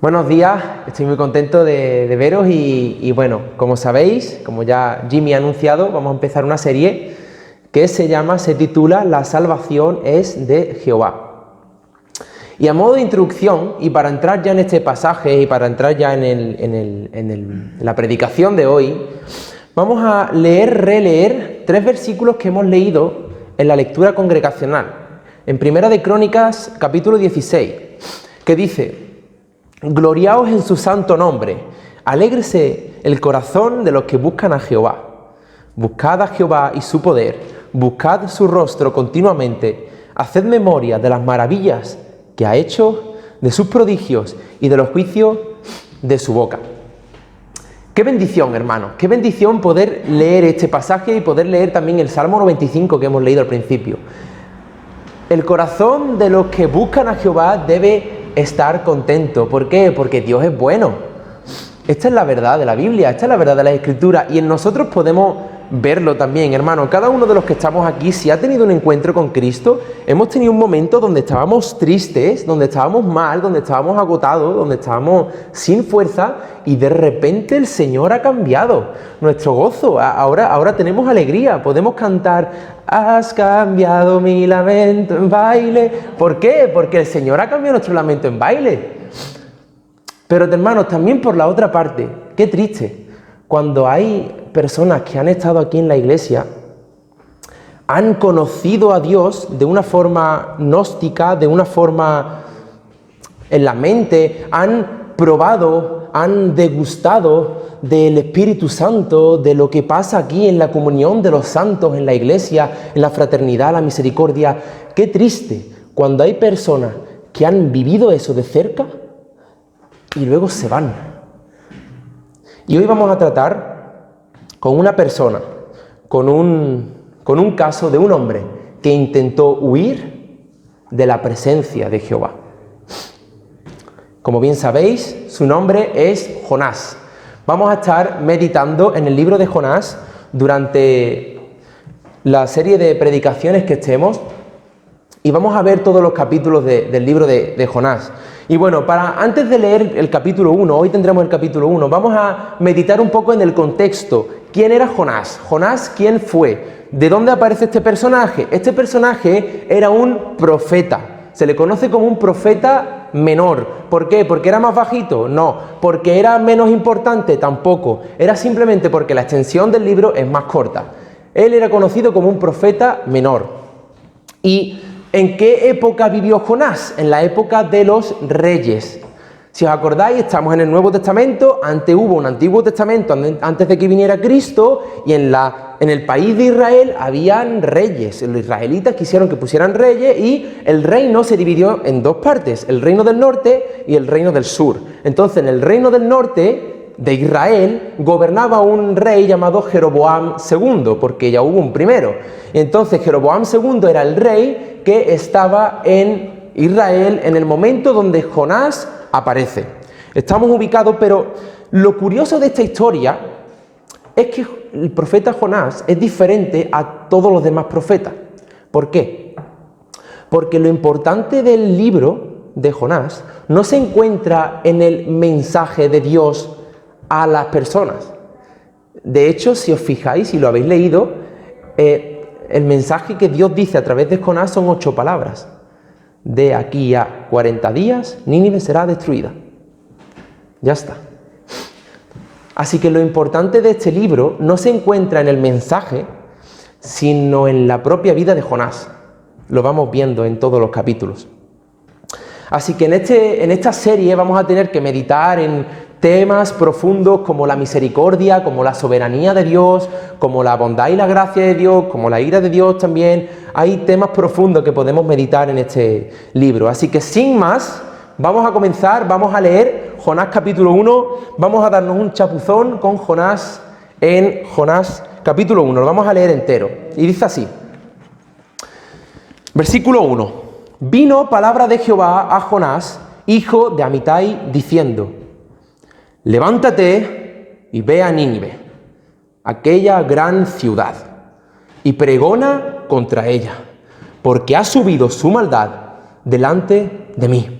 Buenos días, estoy muy contento de veros y bueno, como sabéis, como ya Jimmy ha anunciado, vamos a empezar una serie que se titula La salvación es de Jehová. Y a modo de introducción, y para entrar ya en este pasaje y para entrar ya en la predicación de hoy, vamos a releer 3 versículos que hemos leído en la lectura congregacional. En Primera de Crónicas, capítulo 16, que dice: gloriaos en su santo nombre, alégrese el corazón de los que buscan a Jehová. Buscad a Jehová y su poder, buscad su rostro continuamente, haced memoria de las maravillas que ha hecho, de sus prodigios y de los juicios de su boca. Qué bendición, hermanos, qué bendición poder leer este pasaje y poder leer también el Salmo 95 que hemos leído al principio. El corazón de los que buscan a Jehová debe estar contento. ¿Por qué? Porque Dios es bueno. Esta es la verdad de la Biblia, esta es la verdad de la Escritura, y en nosotros podemos verlo también, hermano. Cada uno de los que estamos aquí, si ha tenido un encuentro con Cristo, hemos tenido un momento donde estábamos tristes, donde estábamos mal, donde estábamos agotados, donde estábamos sin fuerza, y de repente el Señor ha cambiado nuestro gozo. Ahora tenemos alegría, podemos cantar: has cambiado mi lamento en baile. ¿Por qué? Porque el Señor ha cambiado nuestro lamento en baile. Pero, hermanos, también por la otra parte, qué triste, cuando hay personas que han estado aquí en la iglesia, han conocido a Dios de una forma gnóstica, de una forma en la mente, han probado, han degustado del Espíritu Santo, de lo que pasa aquí en la comunión de los santos, en la iglesia, en la fraternidad, la misericordia. Qué triste cuando hay personas que han vivido eso de cerca y luego se van. Y hoy vamos a tratar con una persona, con un caso de un hombre que intentó huir de la presencia de Jehová. Como bien sabéis, su nombre es Jonás. Vamos a estar meditando en el libro de Jonás durante la serie de predicaciones que estemos, y vamos a ver todos los capítulos del libro de Jonás. Y bueno, antes de leer el capítulo 1, hoy tendremos el capítulo 1, vamos a meditar un poco en el contexto. ¿Quién era Jonás? ¿Jonás quién fue? ¿De dónde aparece este personaje? Este personaje era un profeta. Se le conoce como un profeta menor. ¿Por qué? ¿Porque era más bajito? No. ¿Porque era menos importante? Tampoco. Era simplemente porque la extensión del libro es más corta. Él era conocido como un profeta menor. ¿Y en qué época vivió Jonás? En la época de los reyes. Si os acordáis, estamos en el Nuevo Testamento. Antes hubo un Antiguo Testamento, antes de que viniera Cristo, y en el país de Israel habían reyes. Los israelitas quisieron que pusieran reyes y el reino se dividió en 2 partes, el reino del norte y el reino del sur. Entonces, en el reino del norte de Israel gobernaba un rey llamado Jeroboam II, porque ya hubo un primero. Entonces, Jeroboam II era el rey que estaba en Israel en el momento donde Jonás aparece. Estamos ubicados, pero lo curioso de esta historia es que el profeta Jonás es diferente a todos los demás profetas. ¿Por qué? Porque lo importante del libro de Jonás no se encuentra en el mensaje de Dios a las personas. De hecho, si os fijáis y lo habéis leído, el mensaje que Dios dice a través de Jonás son 8 palabras. De aquí a 40 días, Nínive será destruida. Ya está. Así que lo importante de este libro no se encuentra en el mensaje, sino en la propia vida de Jonás. Lo vamos viendo en todos los capítulos. Así que en esta serie vamos a tener que meditar en temas profundos como la misericordia, como la soberanía de Dios, como la bondad y la gracia de Dios, como la ira de Dios también. Hay temas profundos que podemos meditar en este libro. Así que sin más, vamos a comenzar, vamos a leer Jonás capítulo 1, vamos a darnos un chapuzón con Jonás en Jonás capítulo 1, lo vamos a leer entero. Y dice así, versículo 1, vino palabra de Jehová a Jonás, hijo de Amitai, diciendo: levántate y ve a Nínive, aquella gran ciudad, y pregona contra ella, porque ha subido su maldad delante de mí.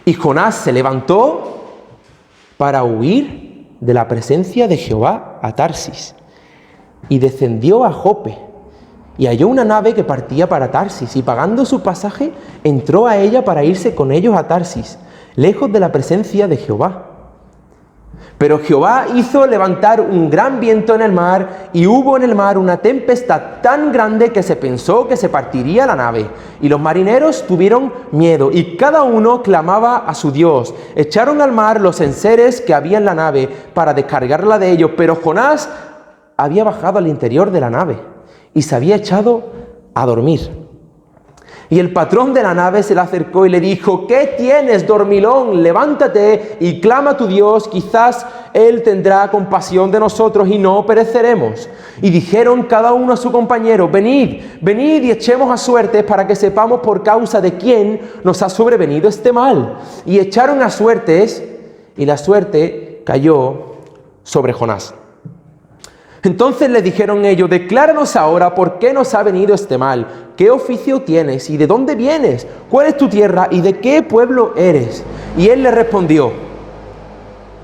Y Jonás se levantó para huir de la presencia de Jehová a Tarsis, y descendió a Jope, y halló una nave que partía para Tarsis, y pagando su pasaje, entró a ella para irse con ellos a Tarsis, lejos de la presencia de Jehová. Pero Jehová hizo levantar un gran viento en el mar, y hubo en el mar una tempestad tan grande que se pensó que se partiría la nave. Y los marineros tuvieron miedo, y cada uno clamaba a su Dios. Echaron al mar los enseres que había en la nave para descargarla de ellos, pero Jonás había bajado al interior de la nave y se había echado a dormir. Y el patrón de la nave se le acercó y le dijo: ¿qué tienes, dormilón? Levántate y clama a tu Dios, quizás Él tendrá compasión de nosotros y no pereceremos. Y dijeron cada uno a su compañero: venid y echemos a suertes para que sepamos por causa de quién nos ha sobrevenido este mal. Y echaron a suertes, y la suerte cayó sobre Jonás. Entonces le dijeron ellos: decláranos ahora por qué nos ha venido este mal. ¿Qué oficio tienes y de dónde vienes? ¿Cuál es tu tierra y de qué pueblo eres? Y él le respondió: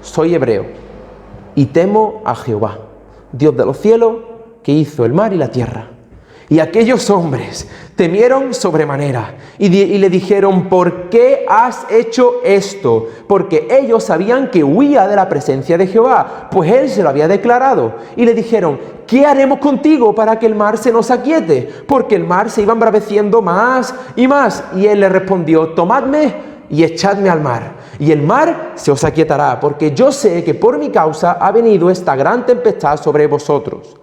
soy hebreo y temo a Jehová, Dios de los cielos, que hizo el mar y la tierra. Y aquellos hombres temieron sobremanera y le dijeron: ¿por qué has hecho esto? Porque ellos sabían que huía de la presencia de Jehová, pues él se lo había declarado. Y le dijeron: ¿qué haremos contigo para que el mar se nos aquiete? Porque el mar se iba embraveciendo más y más. Y él le respondió: tomadme y echadme al mar, y el mar se os aquietará, porque yo sé que por mi causa ha venido esta gran tempestad sobre vosotros.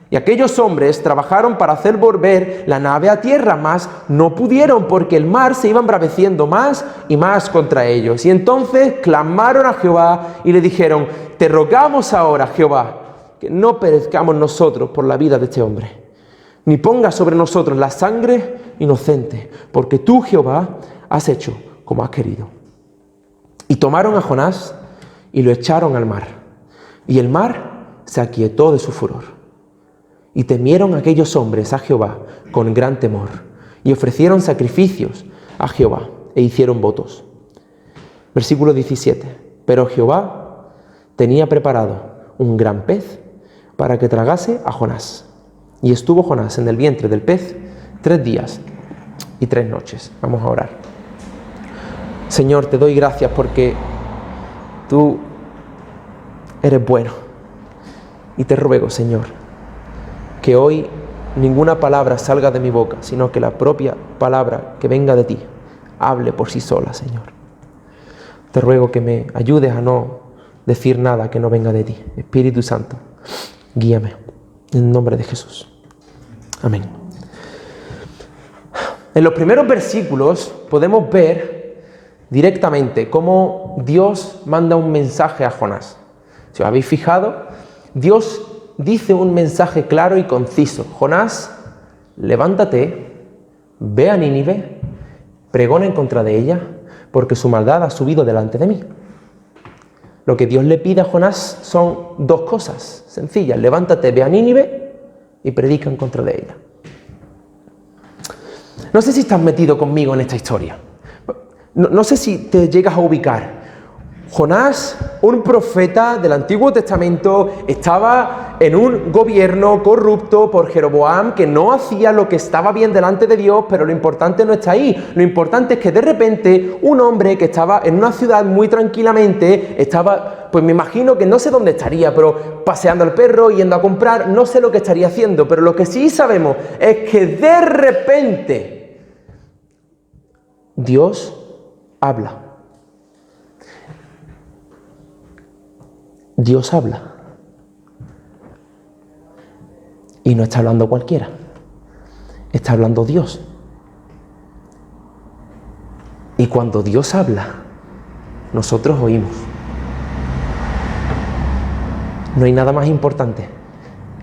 Y aquellos hombres trabajaron para hacer volver la nave a tierra, mas no pudieron, porque el mar se iba embraveciendo más y más contra ellos. Y entonces clamaron a Jehová y le dijeron: te rogamos ahora, Jehová, que no perezcamos nosotros por la vida de este hombre, ni pongas sobre nosotros la sangre inocente, porque tú, Jehová, has hecho como has querido. Y tomaron a Jonás y lo echaron al mar, y el mar se aquietó de su furor. Y temieron aquellos hombres a Jehová con gran temor, y ofrecieron sacrificios a Jehová, e hicieron votos. Versículo 17. Pero Jehová tenía preparado un gran pez para que tragase a Jonás. Y estuvo Jonás en el vientre del pez 3 días y 3 noches. Vamos a orar. Señor, te doy gracias porque tú eres bueno. Y te ruego, Señor, que hoy ninguna palabra salga de mi boca, sino que la propia palabra que venga de ti hable por sí sola, Señor. Te ruego que me ayudes a no decir nada que no venga de ti. Espíritu Santo, guíame en el nombre de Jesús. Amén. En los primeros versículos podemos ver directamente cómo Dios manda un mensaje a Jonás. Si os habéis fijado, Dios dice un mensaje claro y conciso: Jonás, levántate, ve a Nínive, pregona en contra de ella, porque su maldad ha subido delante de mí. Lo que Dios le pide a Jonás son 2 cosas sencillas: levántate, ve a Nínive y predica en contra de ella. No sé si estás metido conmigo en esta historia. No sé si te llegas a ubicar. Jonás, un profeta del Antiguo Testamento, estaba en un gobierno corrupto por Jeroboam, que no hacía lo que estaba bien delante de Dios, pero lo importante no está ahí. Lo importante es que de repente un hombre que estaba en una ciudad muy tranquilamente, estaba, pues me imagino que no sé dónde estaría, pero paseando al perro, yendo a comprar, no sé lo que estaría haciendo, pero lo que sí sabemos es que de repente Dios habla. Dios habla. Y no está hablando cualquiera. Está hablando Dios. Y cuando Dios habla, nosotros oímos. No hay nada más importante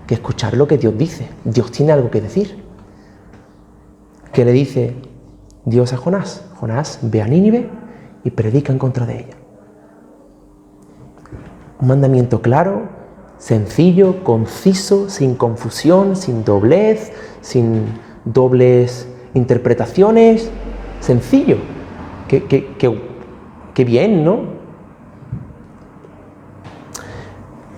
que escuchar lo que Dios dice. Dios tiene algo que decir. ¿Qué le dice Dios a Jonás? Jonás, ve a Nínive y predica en contra de ella. Un mandamiento claro, sencillo, conciso, sin confusión, sin doblez, sin dobles interpretaciones. Sencillo, que Qué bien, ¿no?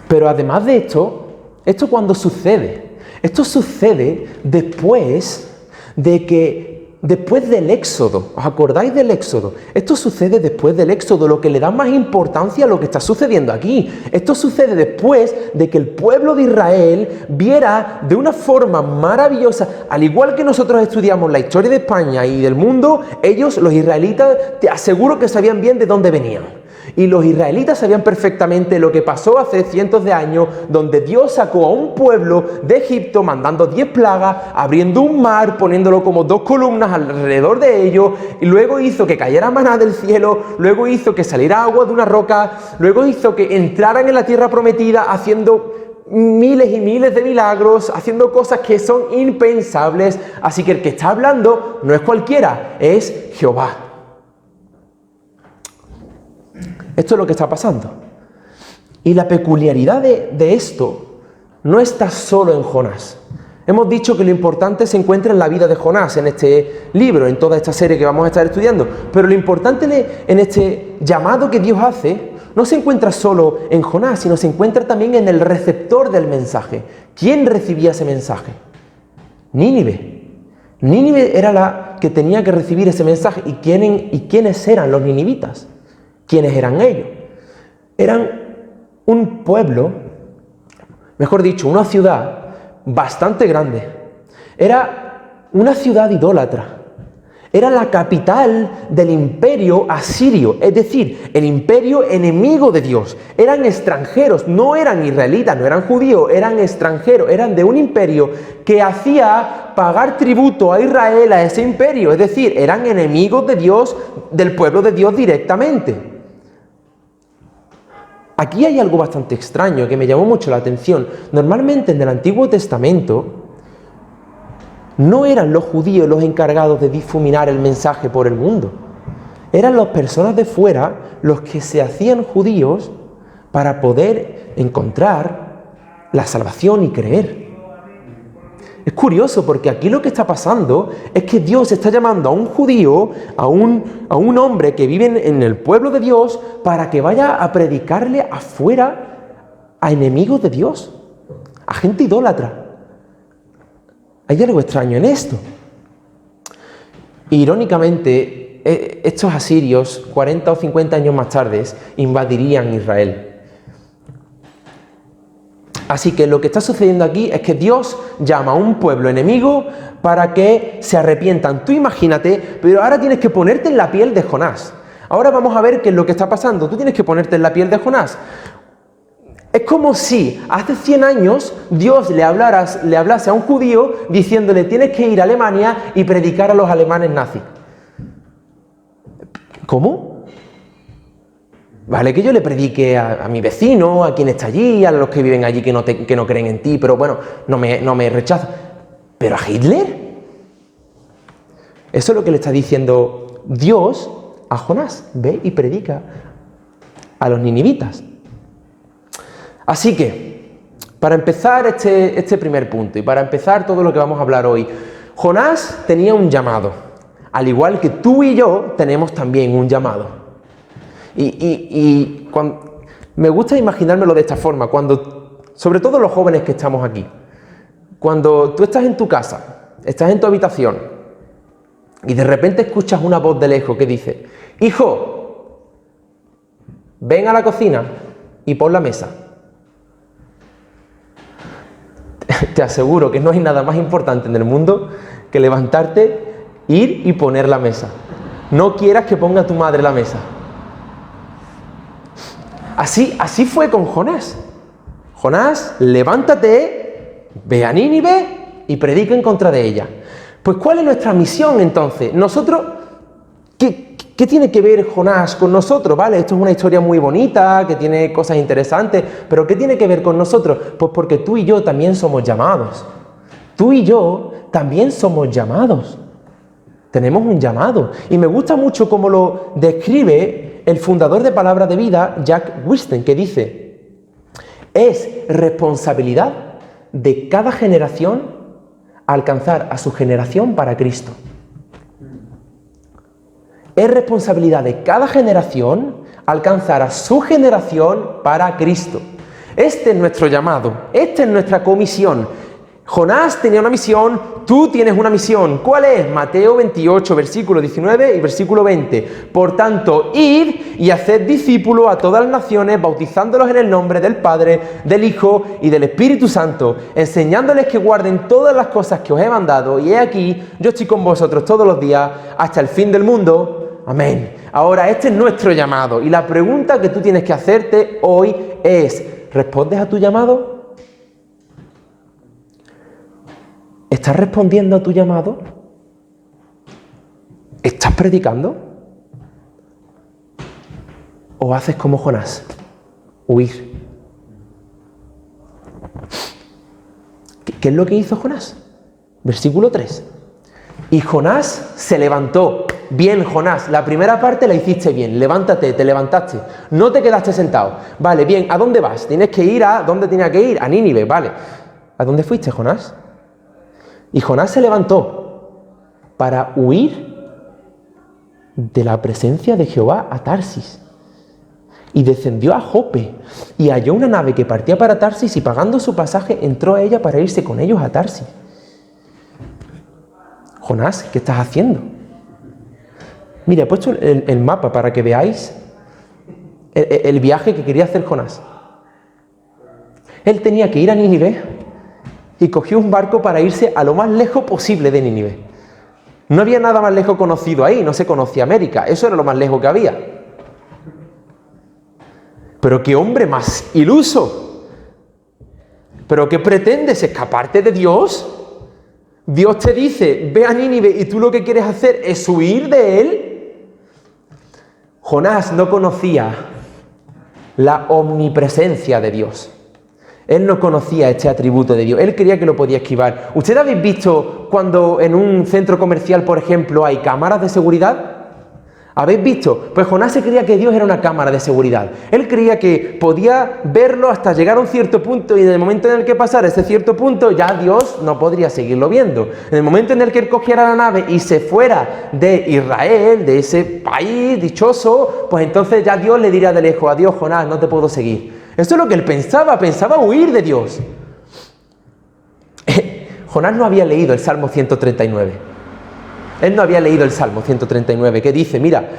Pero además de ¿esto cuándo sucede? Esto sucede después del Éxodo. ¿Os acordáis del Éxodo? Esto sucede después del Éxodo, lo que le da más importancia a lo que está sucediendo aquí. Esto sucede después de que el pueblo de Israel viera de una forma maravillosa, al igual que nosotros estudiamos la historia de España y del mundo, ellos, los israelitas, te aseguro que sabían bien de dónde venían. Y los israelitas sabían perfectamente lo que pasó hace cientos de años, donde Dios sacó a un pueblo de Egipto mandando 10 plagas, abriendo un mar, poniéndolo como 2 columnas alrededor de ellos, y luego hizo que cayera maná del cielo, luego hizo que saliera agua de una roca, luego hizo que entraran en la tierra prometida haciendo miles y miles de milagros, haciendo cosas que son impensables. Así que el que está hablando no es cualquiera, es Jehová. Esto es lo que está pasando. Y la peculiaridad de esto no está solo en Jonás. Hemos dicho que lo importante se encuentra en la vida de Jonás, en este libro, en toda esta serie que vamos a estar estudiando. Pero lo importante en este llamado que Dios hace no se encuentra solo en Jonás, sino se encuentra también en el receptor del mensaje. ¿Quién recibía ese mensaje? Nínive. Nínive era la que tenía que recibir ese mensaje. ¿Y quiénes eran los ninivitas? ¿Quiénes eran ellos? Eran un pueblo, mejor dicho, una ciudad bastante grande. Era una ciudad idólatra. Era la capital del imperio asirio, es decir, el imperio enemigo de Dios. Eran extranjeros, no eran israelitas, no eran judíos, eran extranjeros, eran de un imperio que hacía pagar tributo a Israel, a ese imperio. Es decir, eran enemigos de Dios, del pueblo de Dios directamente. Aquí hay algo bastante extraño que me llamó mucho la atención. Normalmente en el Antiguo Testamento no eran los judíos los encargados de difuminar el mensaje por el mundo. Eran las personas de fuera los que se hacían judíos para poder encontrar la salvación y creer. Es curioso porque aquí lo que está pasando es que Dios está llamando a un judío, a un hombre que vive en el pueblo de Dios, para que vaya a predicarle afuera a enemigos de Dios, a gente idólatra. Hay algo extraño en esto. Irónicamente, estos asirios, 40 o 50 años más tarde, invadirían Israel. Así que lo que está sucediendo aquí es que Dios llama a un pueblo enemigo para que se arrepientan. Tú imagínate, pero ahora tienes que ponerte en la piel de Jonás. Ahora vamos a ver qué es lo que está pasando. Tú tienes que ponerte en la piel de Jonás. Es como si hace 100 años Dios le hablase a un judío diciéndole: tienes que ir a Alemania y predicar a los alemanes nazis. ¿Cómo? Vale que yo le predique a mi vecino, a quien está allí, a los que viven allí que no creen en ti, pero bueno, no me rechaza. ¿Pero a Hitler? Eso es lo que le está diciendo Dios a Jonás. Ve y predica a los ninivitas. Así que, para empezar este primer punto y para empezar todo lo que vamos a hablar hoy, Jonás tenía un llamado, al igual que tú y yo tenemos también un llamado. Me gusta imaginármelo de esta forma, sobre todo los jóvenes que estamos aquí, cuando tú estás en tu casa, estás en tu habitación y de repente escuchas una voz de lejos que dice: hijo, ven a la cocina y pon la mesa. Te aseguro que no hay nada más importante en el mundo que levantarte, ir y poner la mesa. No quieras que ponga tu madre la mesa. Así fue con Jonás. Jonás, levántate, ve a Nínive y predica en contra de ella. Pues ¿cuál es nuestra misión entonces? Nosotros, ¿qué tiene que ver Jonás con nosotros? ¿Vale? Esto es una historia muy bonita, que tiene cosas interesantes, pero ¿qué tiene que ver con nosotros? Pues porque tú y yo también somos llamados. Tú y yo también somos llamados. Tenemos un llamado. Y me gusta mucho cómo lo describe el fundador de Palabra de Vida, Jack Winston, que dice: es responsabilidad de cada generación alcanzar a su generación para Cristo. Es responsabilidad de cada generación alcanzar a su generación para Cristo. Este es nuestro llamado, esta es nuestra comisión. Jonás tenía una misión, tú tienes una misión. ¿Cuál es? Mateo 28, versículo 19 y versículo 20. Por tanto, id y haced discípulos a todas las naciones, bautizándolos en el nombre del Padre, del Hijo y del Espíritu Santo, enseñándoles que guarden todas las cosas que os he mandado. Y he aquí, yo estoy con vosotros todos los días hasta el fin del mundo. Amén. Ahora, este es nuestro llamado. Y la pregunta que tú tienes que hacerte hoy es, ¿respondes a tu llamado? ¿Estás respondiendo a tu llamado? ¿Estás predicando? ¿O haces como Jonás? Huir. ¿Qué es lo que hizo Jonás? Versículo 3. Y Jonás se levantó. Bien, Jonás, la primera parte la hiciste bien. Levántate, te levantaste. No te quedaste sentado. Vale, bien, ¿a dónde vas? Tienes que ir a... ¿Dónde tenía que ir? A Nínive, vale. ¿A dónde fuiste, Jonás? Y Jonás se levantó para huir de la presencia de Jehová a Tarsis. Y descendió a Jope y halló una nave que partía para Tarsis y pagando su pasaje entró a ella para irse con ellos a Tarsis. Jonás, ¿qué estás haciendo? Mira, he puesto el mapa para que veáis el viaje que quería hacer Jonás. Él tenía que ir a Nínive y cogió un barco para irse a lo más lejos posible de Nínive. No había nada más lejos conocido ahí, no se conocía América, eso era lo más lejos que había. Pero qué hombre más iluso. ¿Pero qué pretendes? ¿Escaparte de Dios? Dios te dice, ve a Nínive y tú lo que quieres hacer es huir de él. Jonás no conocía la omnipresencia de Dios. Él no conocía este atributo de Dios. Él creía que lo podía esquivar. ¿Ustedes habéis visto cuando en un centro comercial, por ejemplo, hay cámaras de seguridad? ¿Habéis visto? Pues Jonás se creía que Dios era una cámara de seguridad. Él creía que podía verlo hasta llegar a un cierto punto y en el momento en el que pasara ese cierto punto ya Dios no podría seguirlo viendo. En el momento en el que él cogiera la nave y se fuera de Israel, de ese país dichoso, pues entonces ya Dios le diría de lejos, adiós Jonás, no te puedo seguir. Eso es lo que él pensaba huir de Dios. Jonás no había leído el Salmo 139. Él no había leído el Salmo 139, que dice, mira,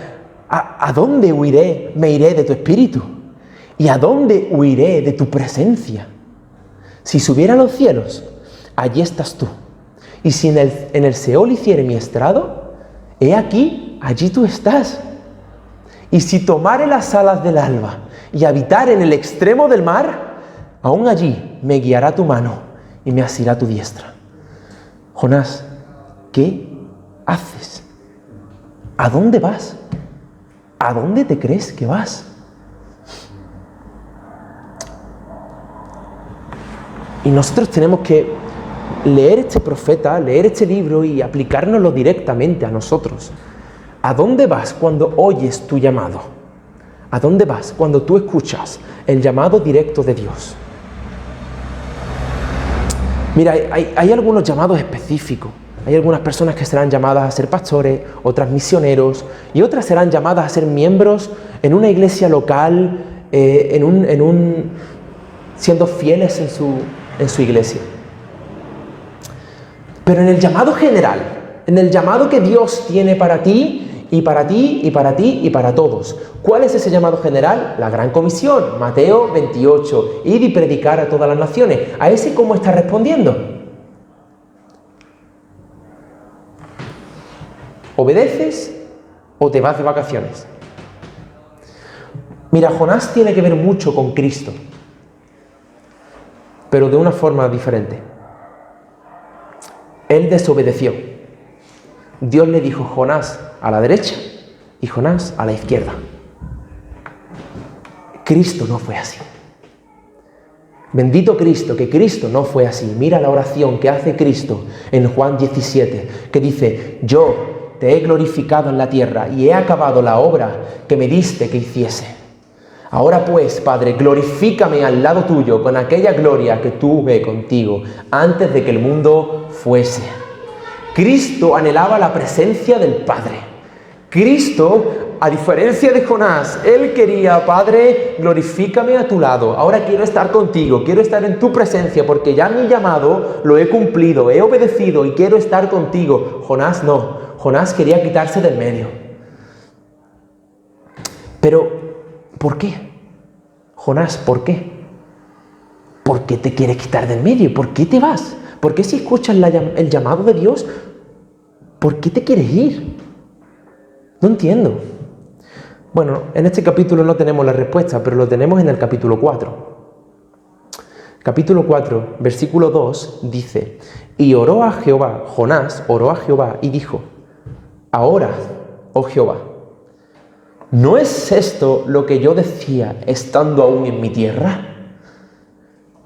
¿a dónde huiré? Me iré de tu espíritu. ¿Y a dónde huiré de tu presencia? Si subiera a los cielos, allí estás tú. Y si en el Seol hiciere mi estrado, he aquí, allí tú estás. Y si tomare las alas del alba y habitar en el extremo del mar, aún allí me guiará tu mano y me asirá tu diestra. Jonás, ¿qué haces? ¿A dónde vas? ¿A dónde te crees que vas? Y nosotros tenemos que leer este profeta, leer este libro y aplicárnoslo directamente a nosotros. ¿A dónde vas cuando oyes tu llamado? ¿A dónde vas cuando tú escuchas el llamado directo de Dios? Mira, hay algunos llamados específicos. Hay algunas personas que serán llamadas a ser pastores, otras misioneros, y otras serán llamadas a ser miembros en una iglesia local, siendo fieles en su iglesia. Pero en el llamado general, en el llamado que Dios tiene para ti, y para ti, y para ti, y para todos. ¿Cuál es ese llamado general? La gran comisión, Mateo 28, ir y predicar a todas las naciones. ¿A ese cómo está respondiendo? ¿Obedeces o te vas de vacaciones? Mira, Jonás tiene que ver mucho con Cristo, pero de una forma diferente. Él desobedeció. Dios le dijo, Jonás a la derecha y Jonás a la izquierda. Cristo no fue así. Bendito Cristo, que Cristo no fue así. Mira la oración que hace Cristo en Juan 17, que dice, yo te he glorificado en la tierra y he acabado la obra que me diste que hiciese. Ahora pues, Padre, glorifícame al lado tuyo con aquella gloria que tuve contigo antes de que el mundo fuese. Cristo anhelaba la presencia del Padre. Cristo, a diferencia de Jonás, él quería: Padre, glorifícame a tu lado, ahora quiero estar contigo, quiero estar en tu presencia, porque ya mi llamado lo he cumplido, he obedecido y quiero estar contigo. Jonás no, Jonás quería quitarse del medio. Pero, ¿por qué? Jonás, ¿por qué? ¿Por qué te quieres quitar del medio? ¿Por qué te vas? ¿Por qué si escuchas el llamado de Dios, por qué te quieres ir? No entiendo. Bueno, en este capítulo no tenemos la respuesta, pero lo tenemos en el capítulo 4. Capítulo 4, versículo 2 dice: y oró a Jehová, Jonás oró a Jehová y dijo: ahora, oh Jehová, ¿no es esto lo que yo decía estando aún en mi tierra?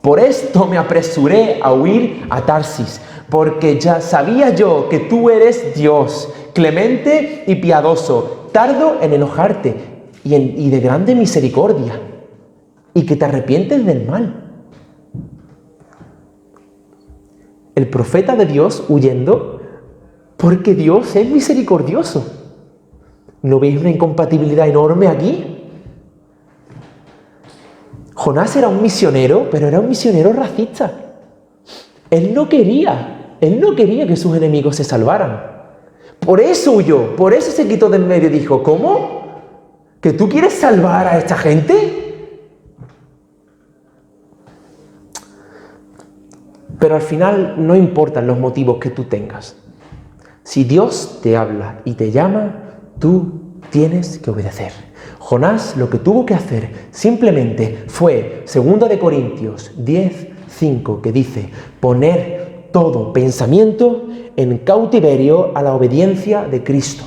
Por esto me apresuré a huir a Tarsis, porque ya sabía yo que tú eres Dios, clemente y piadoso, tardo en enojarte y de grande misericordia, y que te arrepientes del mal. El profeta de Dios huyendo porque Dios es misericordioso. ¿No veis una incompatibilidad enorme aquí? Jonás era un misionero, pero era un misionero racista. Él no quería que sus enemigos se salvaran. Por eso huyó, por eso se quitó del medio y dijo: ¿cómo? ¿Que tú quieres salvar a esta gente? Pero al final no importan los motivos que tú tengas. Si Dios te habla y te llama, tú tienes que obedecer. Jonás lo que tuvo que hacer simplemente fue, 2 de Corintios 10:5, que dice: poner todo pensamiento en cautiverio a la obediencia de Cristo.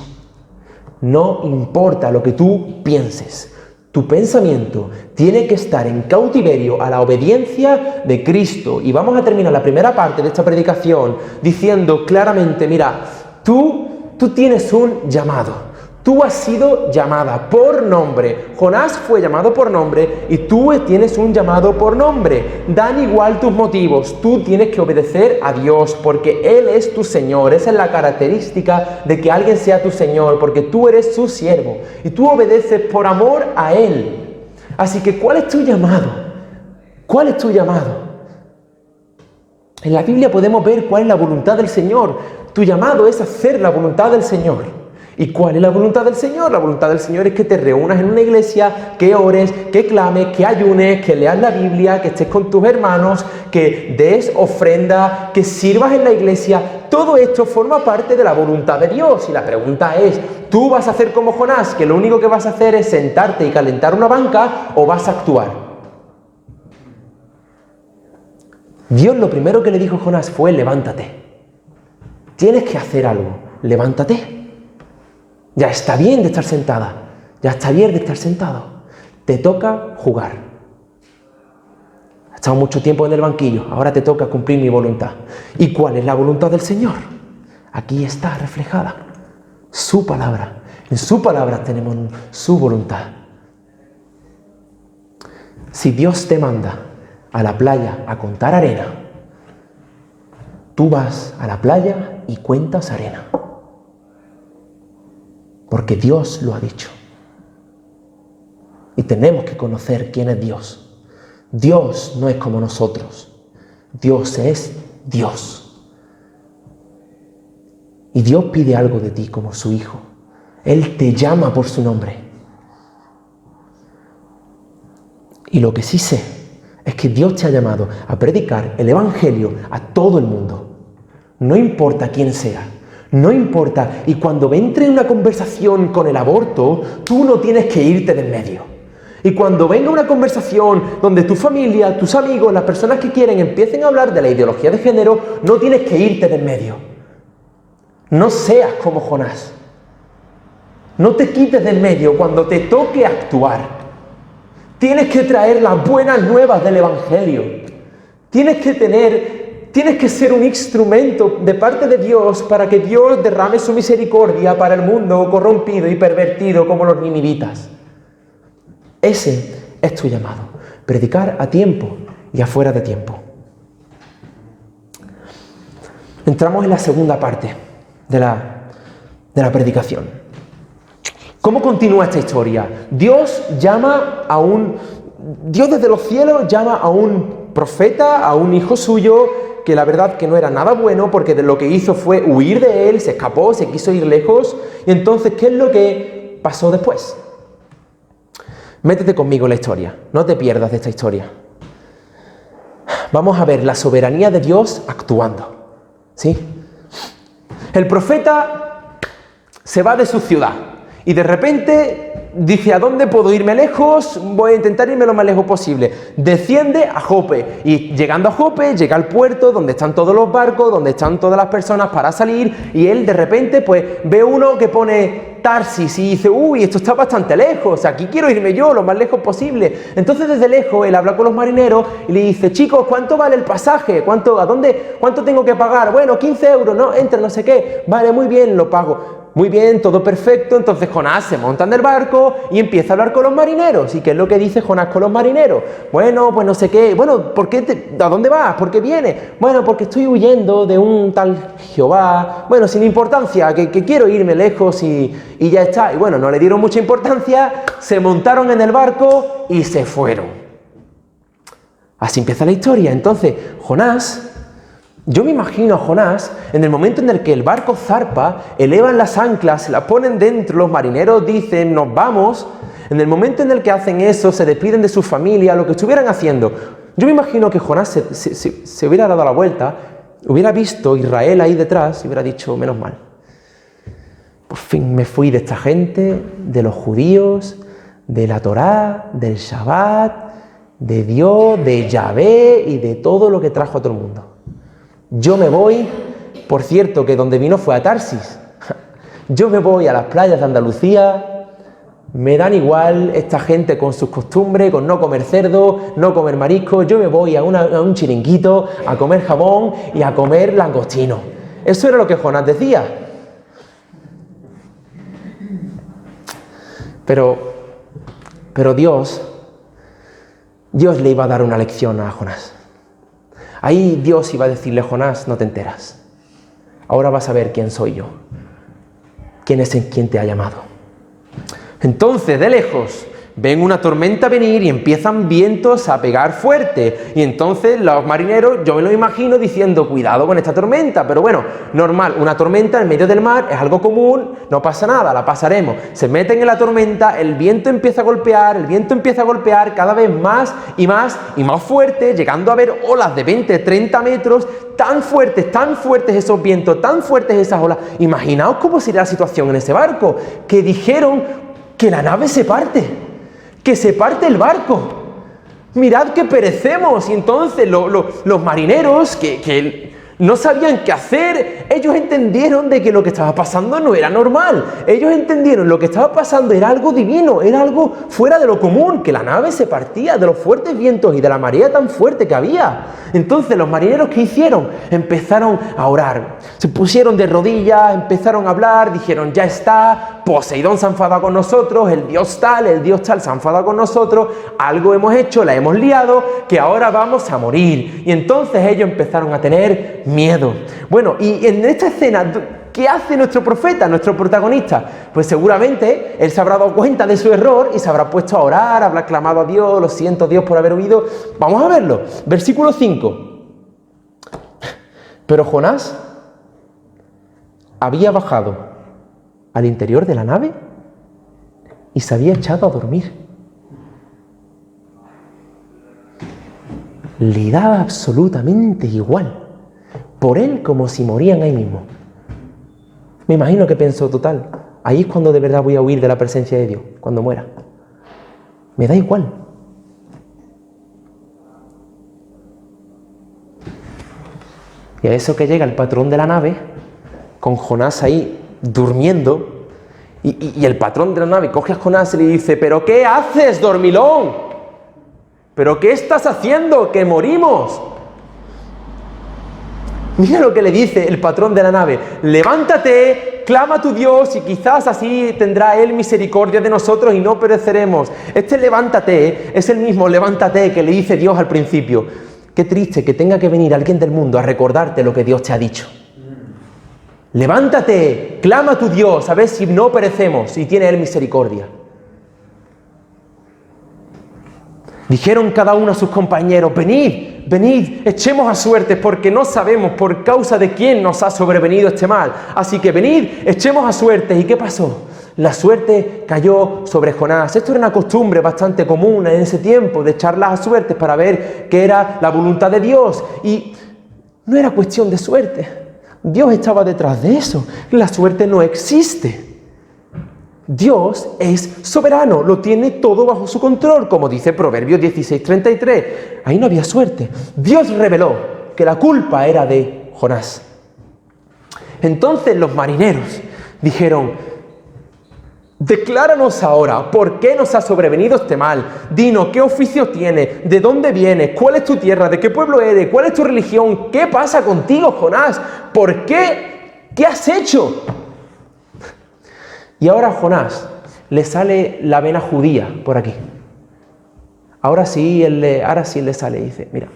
No importa lo que tú pienses, tu pensamiento tiene que estar en cautiverio a la obediencia de Cristo. Y vamos a terminar la primera parte de esta predicación diciendo claramente: mira, tú tienes un llamado. Tú has sido llamada por nombre. Jonás fue llamado por nombre y tú tienes un llamado por nombre. Dan igual tus motivos. Tú tienes que obedecer a Dios porque Él es tu Señor. Esa es la característica de que alguien sea tu Señor, porque tú eres su siervo y tú obedeces por amor a Él. Así que, ¿cuál es tu llamado? ¿Cuál es tu llamado? En la Biblia podemos ver cuál es la voluntad del Señor. Tu llamado es hacer la voluntad del Señor. ¿Y cuál es la voluntad del Señor? La voluntad del Señor es que te reúnas en una iglesia, que ores, que clames, que ayunes, que leas la Biblia, que estés con tus hermanos, que des ofrenda, que sirvas en la iglesia. Todo esto forma parte de la voluntad de Dios. Y la pregunta es: ¿tú vas a hacer como Jonás, que lo único que vas a hacer es sentarte y calentar una banca, o vas a actuar? Dios lo primero que le dijo a Jonás fue: levántate. Tienes que hacer algo. Levántate. Ya está bien de estar sentada. Ya está bien de estar sentado. Te toca jugar. Has estado mucho tiempo en el banquillo. Ahora te toca cumplir mi voluntad. ¿Y cuál es la voluntad del Señor? Aquí está reflejada. Su palabra. En su palabra tenemos su voluntad. Si Dios te manda a la playa a contar arena, tú vas a la playa y cuentas arena. Porque Dios lo ha dicho. Y tenemos que conocer quién es Dios. Dios no es como nosotros. Dios es Dios. Y Dios pide algo de ti como su hijo. Él te llama por su nombre. Y lo que sí sé es que Dios te ha llamado a predicar el Evangelio a todo el mundo. No importa quién sea. No importa. Y cuando entre una conversación con el aborto, tú no tienes que irte del medio. Y cuando venga una conversación donde tu familia, tus amigos, las personas que quieren empiecen a hablar de la ideología de género, no tienes que irte del medio. No seas como Jonás. No te quites del medio cuando te toque actuar. Tienes que traer las buenas nuevas del Evangelio. Tienes que ser un instrumento de parte de Dios para que Dios derrame su misericordia para el mundo corrompido y pervertido como los ninivitas. Ese es tu llamado. Predicar a tiempo y afuera de tiempo. Entramos en la segunda parte de la predicación. ¿Cómo continúa esta historia? Dios desde los cielos llama a un profeta, a un hijo suyo, que la verdad que no era nada bueno, porque lo que hizo fue huir de él, se escapó, se quiso ir lejos. Y entonces, ¿qué es lo que pasó después? Métete conmigo en la historia, no te pierdas de esta historia. Vamos a ver la soberanía de Dios actuando, ¿sí? El profeta se va de su ciudad y de repente dice: ¿a dónde puedo irme lejos? Voy a intentar irme lo más lejos posible. Desciende a Jope y llegando a Jope llega al puerto donde están todos los barcos, donde están todas las personas para salir, y él de repente pues ve uno que pone Tarsis y dice: uy, esto está bastante lejos, aquí quiero irme yo lo más lejos posible. Entonces desde lejos él habla con los marineros y le dice: chicos, ¿cuánto vale el pasaje? ¿Cuánto tengo que pagar? Bueno, 15 euros, ¿no? Entra, no sé qué. Vale, muy bien, lo pago. Muy bien, todo perfecto. Entonces Jonás se monta en el barco y empieza a hablar con los marineros. ¿Y qué es lo que dice Jonás con los marineros? Bueno, pues no sé qué. Bueno, ¿a dónde vas? ¿Por qué vienes? Bueno, porque estoy huyendo de un tal Jehová. Bueno, sin importancia, que quiero irme lejos y ya está. Y bueno, no le dieron mucha importancia, se montaron en el barco y se fueron. Así empieza la historia. Entonces, Jonás... Yo me imagino a Jonás en el momento en el que el barco zarpa, elevan las anclas, se las ponen dentro, los marineros dicen: nos vamos. En el momento en el que hacen eso, se despiden de su familia, lo que estuvieran haciendo. Yo me imagino que Jonás se hubiera dado la vuelta, hubiera visto Israel ahí detrás y hubiera dicho: menos mal. Por fin me fui de esta gente, de los judíos, de la Torá, del Shabbat, de Dios, de Yahvé y de todo lo que trajo a todo el mundo. Yo me voy, por cierto, que donde vino fue a Tarsis. Yo me voy a las playas de Andalucía, me dan igual esta gente con sus costumbres, con no comer cerdo, no comer marisco. Yo me voy a un chiringuito a comer jamón y a comer langostino. Eso era lo que Jonás decía. Pero Dios le iba a dar una lección a Jonás. Ahí Dios iba a decirle: Jonás, no te enteras. Ahora vas a ver quién soy yo. ¿Quién es quien te ha llamado? Entonces, de lejos, ven una tormenta venir y empiezan vientos a pegar fuerte. Y entonces los marineros, yo me lo imagino diciendo: cuidado con esta tormenta. Pero bueno, normal, una tormenta en medio del mar es algo común, no pasa nada, la pasaremos. Se meten en la tormenta, el viento empieza a golpear cada vez más y más fuerte, llegando a ver olas de 20, 30 metros, tan fuertes esos vientos, tan fuertes esas olas. Imaginaos cómo sería la situación en ese barco, que dijeron que la nave se parte. Que se parte el barco. Mirad que perecemos. Y entonces los marineros que no sabían qué hacer, ellos entendieron de que lo que estaba pasando no era normal. Ellos entendieron lo que estaba pasando era algo divino, era algo fuera de lo común, que la nave se partía de los fuertes vientos y de la marea tan fuerte que había. Entonces los marineros, ¿qué hicieron? Empezaron a orar, se pusieron de rodillas, empezaron a hablar, dijeron: ya está, Poseidón se ha enfadado con nosotros, el dios tal se ha enfadado con nosotros, algo hemos hecho, la hemos liado, que ahora vamos a morir. Y entonces ellos empezaron a tener miedo. Bueno, y en esta escena, ¿qué hace nuestro profeta, nuestro protagonista? Pues seguramente él se habrá dado cuenta de su error y se habrá puesto a orar, habrá clamado a Dios: lo siento, Dios, por haber huido. Vamos a verlo. Versículo 5. Pero Jonás había bajado al interior de la nave y se había echado a dormir. Le daba absolutamente igual. Por él, como si morían ahí mismo. Me imagino que pensó: total, ahí es cuando de verdad voy a huir de la presencia de Dios, cuando muera. Me da igual. Y a eso que llega el patrón de la nave, con Jonás ahí durmiendo, y el patrón de la nave coge a Jonás y le dice: ¿pero qué haces, dormilón? ¿Pero qué estás haciendo? ¡Que morimos! Mira lo que le dice el patrón de la nave: levántate, clama a tu Dios y quizás así tendrá Él misericordia de nosotros y no pereceremos. Este levántate es el mismo levántate que le dice Dios al principio. Qué triste que tenga que venir alguien del mundo a recordarte lo que Dios te ha dicho. levántate, clama a tu Dios, a ver si no perecemos, y tiene Él misericordia. Dijeron cada uno a sus compañeros, venid, venid, echemos a suertes, porque no sabemos por causa de quién nos ha sobrevenido este mal. Así que venid, echemos a suertes. ¿Y qué pasó? La suerte cayó sobre Jonás. Esto era una costumbre bastante común en ese tiempo, de echarlas a suertes para ver qué era la voluntad de Dios. Y no era cuestión de suerte. Dios estaba detrás de eso. La suerte no existe. Dios es soberano, lo tiene todo bajo su control, como dice Proverbios 16:33. Ahí no había suerte. Dios reveló que la culpa era de Jonás. Entonces los marineros dijeron, decláranos ahora, ¿por qué nos ha sobrevenido este mal? Dinos, ¿qué oficio tienes? ¿De dónde vienes? ¿Cuál es tu tierra? ¿De qué pueblo eres? ¿Cuál es tu religión? ¿Qué pasa contigo, Jonás? ¿Por qué? ¿Qué has hecho? Y ahora a Jonás le sale la vena judía por aquí. Ahora sí él le sale y dice, mira,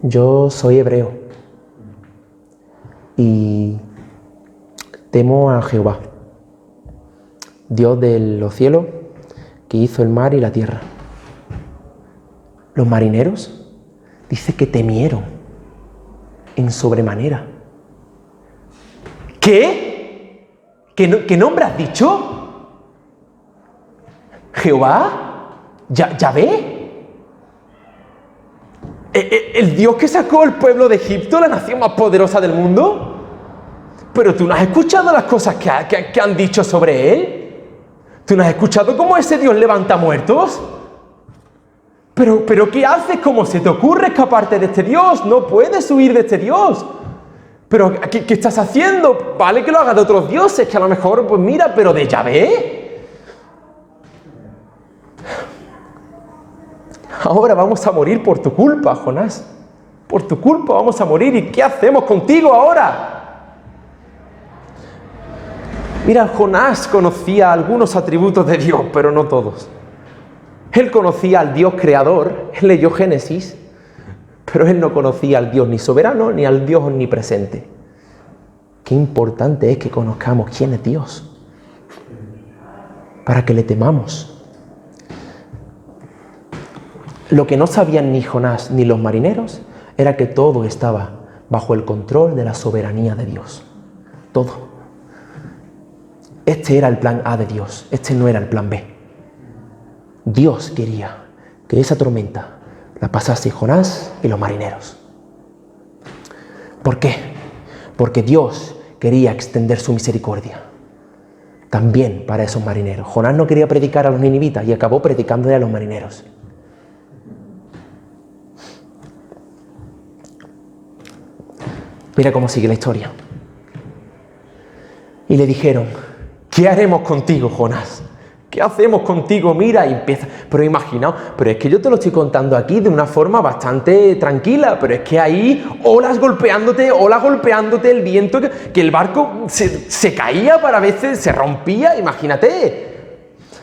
yo soy hebreo y temo a Jehová, Dios de los cielos, que hizo el mar y la tierra. Los marineros dice que temieron en sobremanera. ¿Qué? ¿Qué nombre has dicho? ¿Jehová? ¿Yahvé? ¿El Dios que sacó al pueblo de Egipto, la nación más poderosa del mundo? ¿Pero tú no has escuchado las cosas que han dicho sobre él? ¿Tú no has escuchado cómo ese Dios levanta muertos? ¿Pero qué haces? ¿Cómo se te ocurre escaparte de este Dios? No puedes huir de este Dios. ¿Pero qué estás haciendo? Vale que lo hagas de otros dioses, que a lo mejor, pues mira, pero de Yahvé. Ahora vamos a morir por tu culpa, Jonás. Por tu culpa vamos a morir. ¿Y qué hacemos contigo ahora? Mira, Jonás conocía algunos atributos de Dios, pero no todos. Él conocía al Dios creador, él leyó Génesis, pero él no conocía al Dios ni soberano ni al Dios omnipresente. Qué importante es que conozcamos quién es Dios, para que le temamos. Lo que no sabían ni Jonás ni los marineros era que todo estaba bajo el control de la soberanía de Dios. Todo. Este era el plan A de Dios, este no era el plan B. Dios quería que esa tormenta la pasase Jonás y los marineros. ¿Por qué? Porque Dios quería extender su misericordia también para esos marineros. Jonás no quería predicar a los ninivitas y acabó predicándole a los marineros. Mira cómo sigue la historia. Y le dijeron, ¿qué haremos contigo, Jonás? ¿Qué hacemos contigo? Mira, y empieza. Pero imaginaos, pero es que yo te lo estoy contando aquí de una forma bastante tranquila, pero es que ahí olas golpeándote, el viento, que el barco se caía, para veces se rompía, imagínate.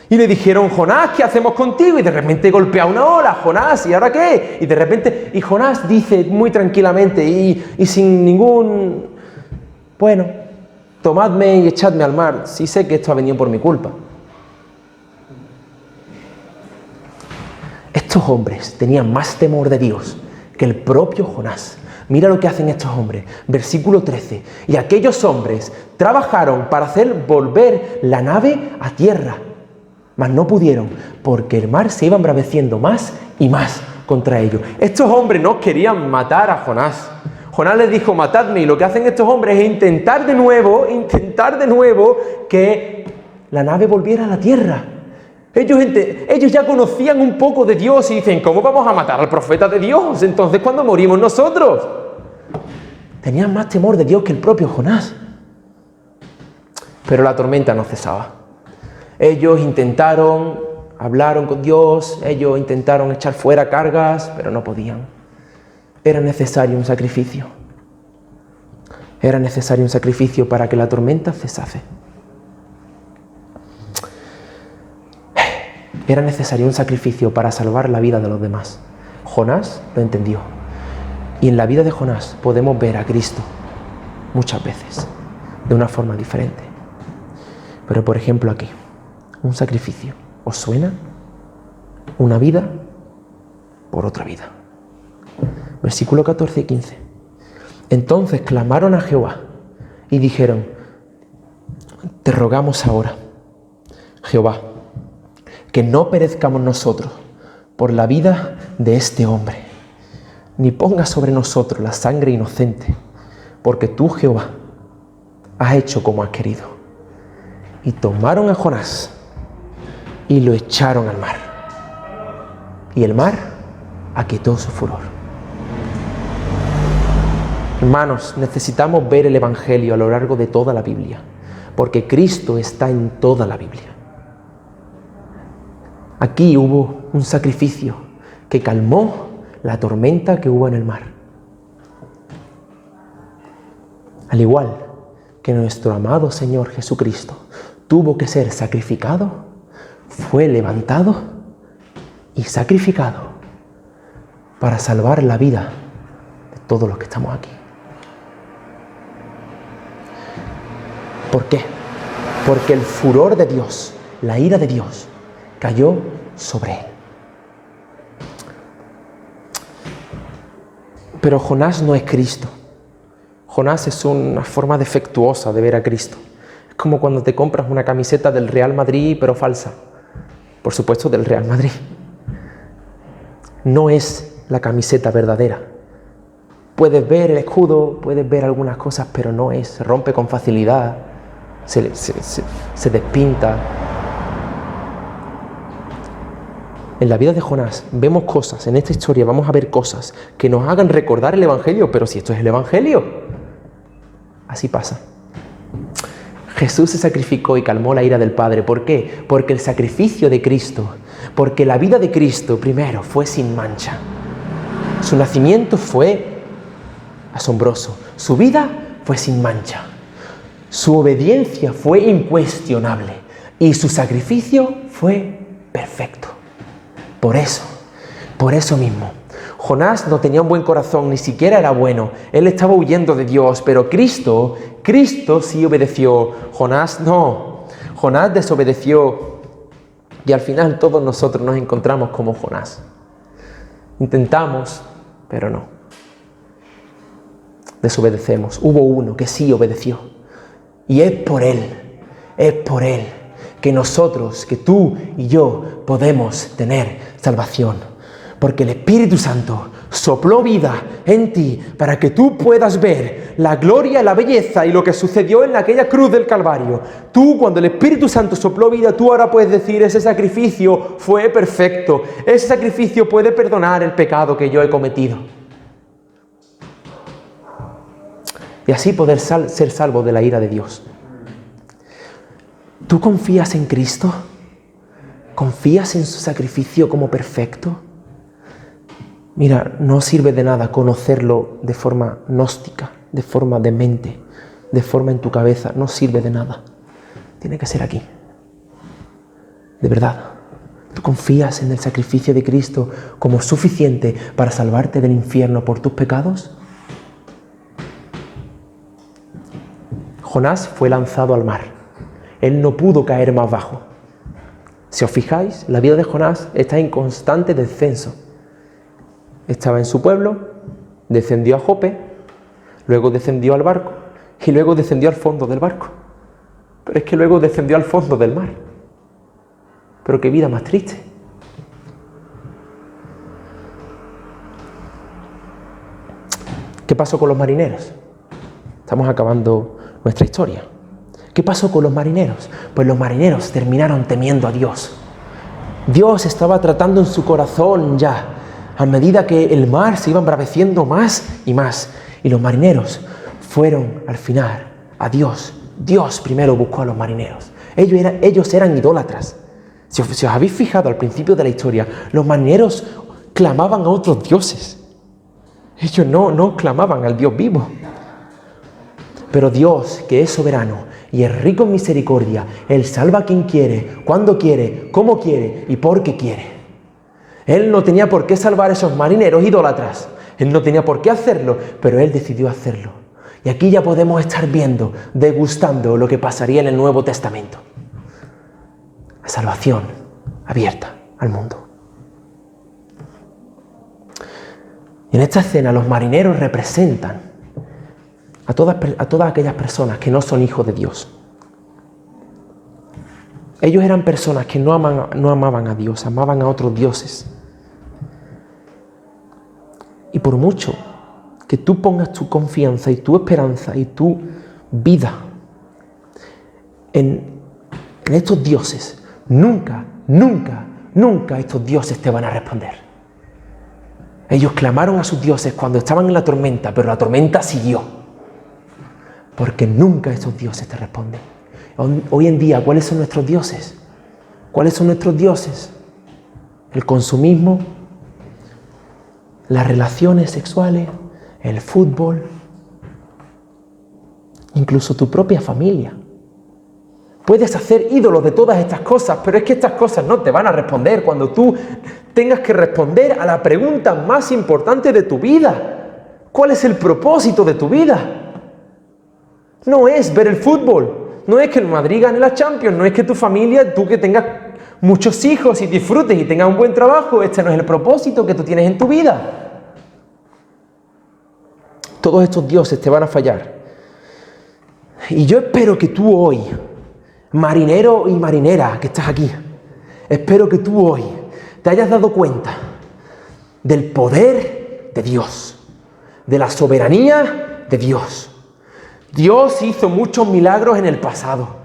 Y le dijeron, Jonás, ¿qué hacemos contigo? Y de repente golpea una ola, Jonás, ¿y ahora qué? Y de repente, y Jonás dice muy tranquilamente y sin ningún, bueno, tomadme y echadme al mar, sí sé que esto ha venido por mi culpa. Estos hombres tenían más temor de Dios que el propio Jonás. Mira lo que hacen estos hombres. Versículo 13. Y aquellos hombres trabajaron para hacer volver la nave a tierra, mas no pudieron, porque el mar se iba embraveciendo más y más contra ellos. Estos hombres no querían matar a Jonás. Jonás les dijo, matadme. Y lo que hacen estos hombres es intentar de nuevo que la nave volviera a la tierra. Ellos ya conocían un poco de Dios y dicen, ¿cómo vamos a matar al profeta de Dios? Entonces, ¿cuándo morimos nosotros? Tenían más temor de Dios que el propio Jonás. Pero la tormenta no cesaba. Ellos hablaron con Dios, ellos intentaron echar fuera cargas, pero no podían. Era necesario un sacrificio. Era necesario un sacrificio para que la tormenta cesase. Era necesario un sacrificio para salvar la vida de los demás. Jonás lo entendió. Y en la vida de Jonás podemos ver a Cristo muchas veces, de una forma diferente. Pero por ejemplo aquí, un sacrificio, ¿os suena? Una vida por otra vida. Versículo 14 y 15. Entonces clamaron a Jehová y dijeron: te rogamos ahora, Jehová, que no perezcamos nosotros por la vida de este hombre, ni pongas sobre nosotros la sangre inocente, porque tú, Jehová, has hecho como has querido. Y tomaron a Jonás y lo echaron al mar. Y el mar aquietó su furor. Hermanos, necesitamos ver el Evangelio a lo largo de toda la Biblia, porque Cristo está en toda la Biblia. Aquí hubo un sacrificio que calmó la tormenta que hubo en el mar. Al igual que nuestro amado Señor Jesucristo tuvo que ser sacrificado, fue levantado y sacrificado para salvar la vida de todos los que estamos aquí. ¿Por qué? Porque el furor de Dios, la ira de Dios, cayó sobre él. Pero Jonás no es Cristo. Jonás es una forma defectuosa de ver a Cristo. Es como cuando te compras una camiseta del Real Madrid, pero falsa. Por supuesto, del Real Madrid. No es la camiseta verdadera. Puedes ver el escudo, puedes ver algunas cosas, pero no es. Se rompe con facilidad, se despinta. En la vida de Jonás vemos cosas, en esta historia vamos a ver cosas que nos hagan recordar el Evangelio, pero si esto es el Evangelio, así pasa. Jesús se sacrificó y calmó la ira del Padre. ¿Por qué? Porque el sacrificio de Cristo, porque la vida de Cristo primero fue sin mancha. Su nacimiento fue asombroso, su vida fue sin mancha, su obediencia fue incuestionable y su sacrificio fue perfecto. Por eso mismo, Jonás no tenía un buen corazón, ni siquiera era bueno. Él estaba huyendo de Dios, pero Cristo sí obedeció. Jonás no. Jonás desobedeció. Y al final todos nosotros nos encontramos como Jonás. Intentamos, pero no. Desobedecemos. Hubo uno que sí obedeció. Y es por él que nosotros, que tú y yo podemos tener salvación. Porque el Espíritu Santo sopló vida en ti para que tú puedas ver la gloria, la belleza y lo que sucedió en aquella cruz del Calvario. Tú, cuando el Espíritu Santo sopló vida, tú ahora puedes decir: ese sacrificio fue perfecto. Ese sacrificio puede perdonar el pecado que yo he cometido. Y así poder ser salvo de la ira de Dios. ¿Tú confías en Cristo? ¿Confías en su sacrificio como perfecto? Mira, no sirve de nada conocerlo de forma gnóstica, de forma de mente, de forma en tu cabeza. No sirve de nada. Tiene que ser aquí. De verdad. ¿Tú confías en el sacrificio de Cristo como suficiente para salvarte del infierno por tus pecados? Jonás fue lanzado al mar. Él no pudo caer más bajo. Si os fijáis, la vida de Jonás está en constante descenso. Estaba en su pueblo, descendió a Jope, luego descendió al barco y luego descendió al fondo del barco. Pero es que luego descendió al fondo del mar. Pero qué vida más triste. ¿Qué pasó con los marineros? Estamos acabando nuestra historia. ¿Qué pasó con los marineros? Pues los marineros terminaron temiendo a Dios. Dios estaba tratando en su corazón ya, a medida que el mar se iba embraveciendo más y más. Y los marineros fueron al final a Dios. Dios primero buscó a los marineros. Ellos eran idólatras. Si os habéis fijado al principio de la historia, los marineros clamaban a otros dioses. Ellos no clamaban al Dios vivo. Pero Dios, que es soberano y es rico en misericordia, Él salva a quien quiere, cuando quiere, cómo quiere y por qué quiere. Él no tenía por qué salvar a esos marineros idólatras. Él no tenía por qué hacerlo, pero Él decidió hacerlo. Y aquí ya podemos estar viendo, degustando lo que pasaría en el Nuevo Testamento. La salvación abierta al mundo. Y en esta escena los marineros representan a todas aquellas personas que no son hijos de Dios. Ellos eran personas que no amaban a Dios, amaban a otros dioses. Y por mucho que tú pongas tu confianza y tu esperanza y tu vida en estos dioses, nunca estos dioses te van a responder. Ellos clamaron a sus dioses cuando estaban en la tormenta, pero la tormenta siguió. Porque nunca estos dioses te responden. Hoy en día, ¿cuáles son nuestros dioses? ¿Cuáles son nuestros dioses? El consumismo, las relaciones sexuales, el fútbol, incluso tu propia familia. Puedes hacer ídolos de todas estas cosas, pero es que estas cosas no te van a responder cuando tú tengas que responder a la pregunta más importante de tu vida. ¿Cuál es el propósito de tu vida? No es ver el fútbol, no es que el Madrid gane la Champions, no es que tu familia, tú que tengas muchos hijos y disfrutes y tengas un buen trabajo, este no es el propósito que tú tienes en tu vida. Todos estos dioses te van a fallar. Y yo espero que tú hoy, marinero y marinera que estás aquí, espero que tú hoy te hayas dado cuenta del poder de Dios, de la soberanía de Dios. Dios hizo muchos milagros en el pasado.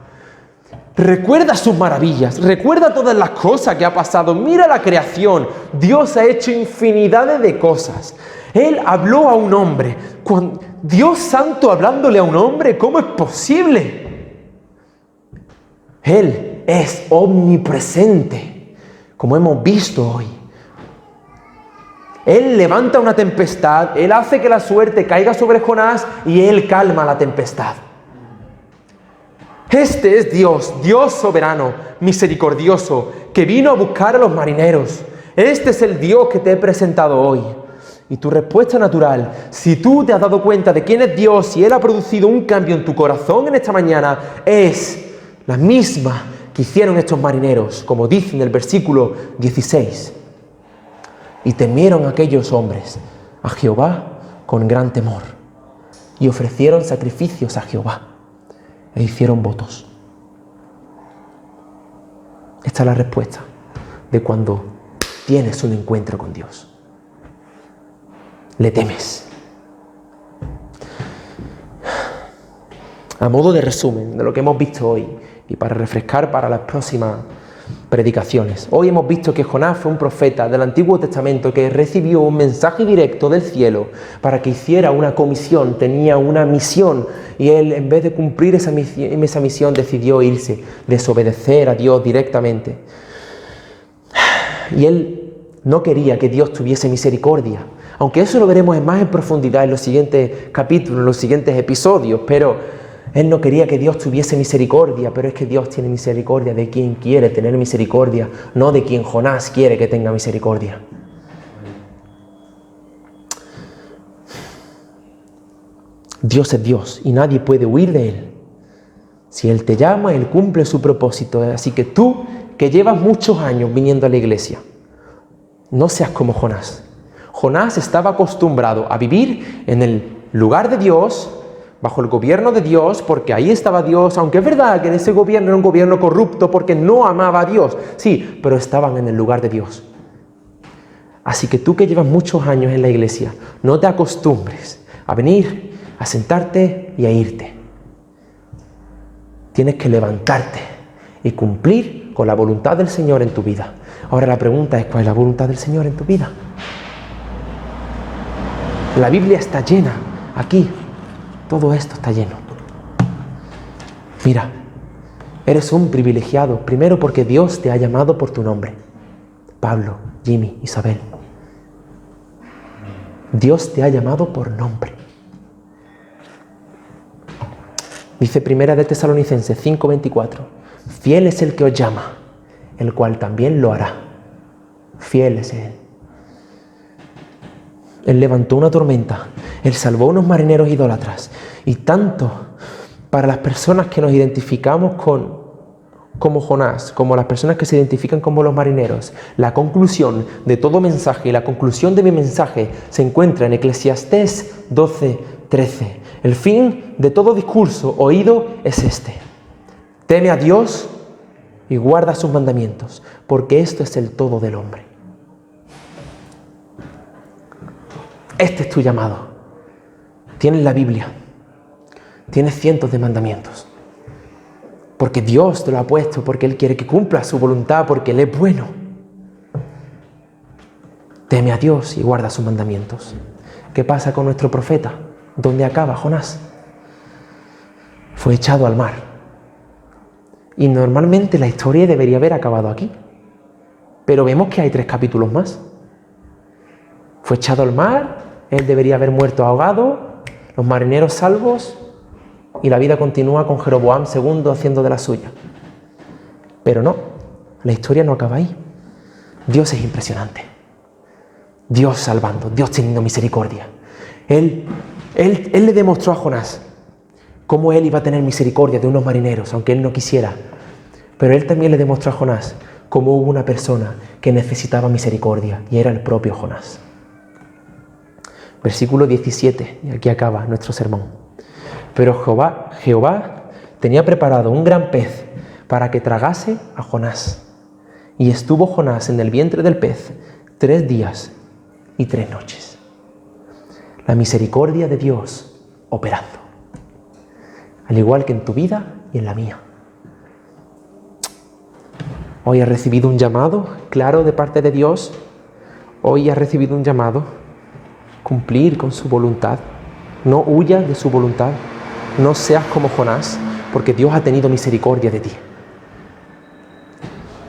Recuerda sus maravillas, recuerda todas las cosas que ha pasado. Mira la creación. Dios ha hecho infinidades de cosas. Él habló a un hombre. Dios santo hablándole a un hombre, ¿cómo es posible? Él es omnipresente, como hemos visto hoy. Él levanta una tempestad, Él hace que la suerte caiga sobre Jonás y Él calma la tempestad. Este es Dios, Dios soberano, misericordioso, que vino a buscar a los marineros. Este es el Dios que te he presentado hoy. Y tu respuesta natural, si tú te has dado cuenta de quién es Dios y Él ha producido un cambio en tu corazón en esta mañana, es la misma que hicieron estos marineros, como dice en el versículo 16. Y temieron aquellos hombres a Jehová con gran temor, y ofrecieron sacrificios a Jehová, e hicieron votos. Esta es la respuesta de cuando tienes un encuentro con Dios. Le temes. A modo de resumen de lo que hemos visto hoy, y para refrescar para las próximas predicaciones. Hoy hemos visto que Jonás fue un profeta del Antiguo Testamento que recibió un mensaje directo del cielo para que hiciera una comisión, tenía una misión, y él, en vez de cumplir esa misión, decidió irse, desobedecer a Dios directamente. Y él no quería que Dios tuviese misericordia, aunque eso lo veremos más en profundidad en los siguientes capítulos, en los siguientes episodios, pero él no quería que Dios tuviese misericordia, pero es que Dios tiene misericordia de quien quiere tener misericordia, no de quien Jonás quiere que tenga misericordia. Dios es Dios y nadie puede huir de Él. Si Él te llama, Él cumple su propósito. Así que tú, que llevas muchos años viniendo a la iglesia, no seas como Jonás. Jonás estaba acostumbrado a vivir en el lugar de Dios, bajo el gobierno de Dios, porque ahí estaba Dios, aunque es verdad que en ese gobierno era un gobierno corrupto porque no amaba a Dios, sí, pero estaban en el lugar de Dios. Así que tú que llevas muchos años en la iglesia, no te acostumbres a venir, a sentarte y a irte. Tienes que levantarte y cumplir con la voluntad del Señor en tu vida. Ahora la pregunta es, ¿cuál es la voluntad del Señor en tu vida? La Biblia está llena, aquí. Todo esto está lleno. Mira, eres un privilegiado, primero porque Dios te ha llamado por tu nombre. Pablo, Jimmy, Isabel. Dios te ha llamado por nombre. Dice Primera de Tesalonicenses 5:24, fiel es el que os llama, el cual también lo hará. Fiel es Él. Él levantó una tormenta, Él salvó a unos marineros idólatras. Y tanto para las personas que nos identificamos como Jonás, como las personas que se identifican como los marineros, la conclusión de todo mensaje y la conclusión de mi mensaje se encuentra en Eclesiastés 12:13. El fin de todo discurso oído es este: teme a Dios y guarda sus mandamientos, porque esto es el todo del hombre. Este es tu llamado. Tienes la Biblia, tienes cientos de mandamientos, porque Dios te lo ha puesto, porque Él quiere que cumpla su voluntad, porque Él es bueno. Teme a Dios y guarda sus mandamientos. ¿Qué pasa con nuestro profeta? ¿Dónde acaba Jonás? Fue echado al mar. Y normalmente la historia debería haber acabado aquí, pero vemos que hay 3 capítulos más. Fue echado al mar, él debería haber muerto ahogado, los marineros salvos, y la vida continúa con Jeroboam II haciendo de la suya. Pero no, la historia no acaba ahí. Dios es impresionante. Dios salvando, Dios teniendo misericordia. Él le demostró a Jonás cómo él iba a tener misericordia de unos marineros, aunque él no quisiera. Pero él también le demostró a Jonás cómo hubo una persona que necesitaba misericordia, y era el propio Jonás. Versículo 17, y aquí acaba nuestro sermón. Pero Jehová tenía preparado un gran pez para que tragase a Jonás. Y estuvo Jonás en el vientre del pez 3 días y 3 noches. La misericordia de Dios operando, al igual que en tu vida y en la mía. Hoy has recibido un llamado claro de parte de Dios. Hoy has recibido un llamado: cumplir con su voluntad. No huyas de su voluntad. No seas como Jonás, porque Dios ha tenido misericordia de ti.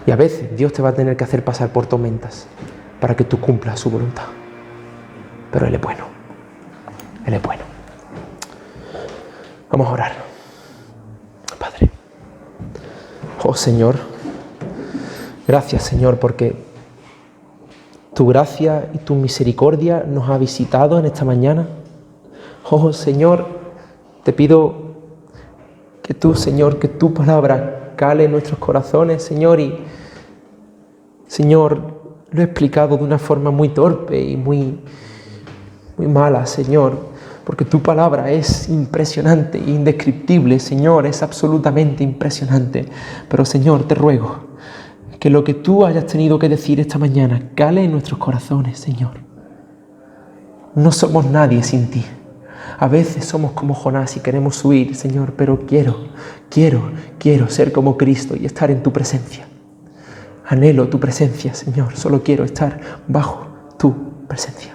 Y a veces Dios te va a tener que hacer pasar por tormentas para que tú cumplas su voluntad. Pero Él es bueno. Él es bueno. Vamos a orar. Padre. Oh Señor, gracias Señor, porque tu gracia y tu misericordia nos ha visitado en esta mañana. Oh Señor, te pido que tú, Señor, que tu palabra cale en nuestros corazones, Señor. Y Señor, lo he explicado de una forma muy torpe y muy mala, Señor, porque tu palabra es impresionante e indescriptible, Señor, es absolutamente impresionante. Pero Señor, te ruego que lo que tú hayas tenido que decir esta mañana cale en nuestros corazones, Señor. No somos nadie sin ti. A veces somos como Jonás y queremos huir, Señor, pero quiero ser como Cristo y estar en tu presencia. Anhelo tu presencia, Señor. Solo quiero estar bajo tu presencia.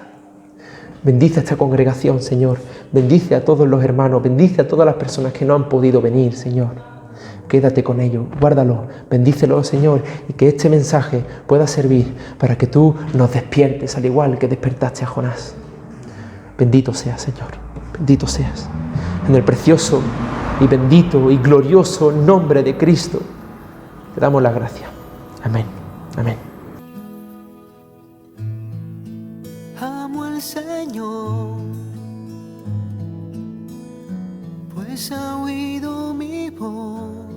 Bendice a esta congregación, Señor. Bendice a todos los hermanos. Bendice a todas las personas que no han podido venir, Señor. Quédate con ellos, guárdalo, bendícelo, Señor, y que este mensaje pueda servir para que tú nos despiertes al igual que despertaste a Jonás. Bendito seas, Señor, bendito seas. En el precioso y bendito y glorioso nombre de Cristo te damos la gracia. Amén, amén. Amo al Señor, pues ha oído mi voz.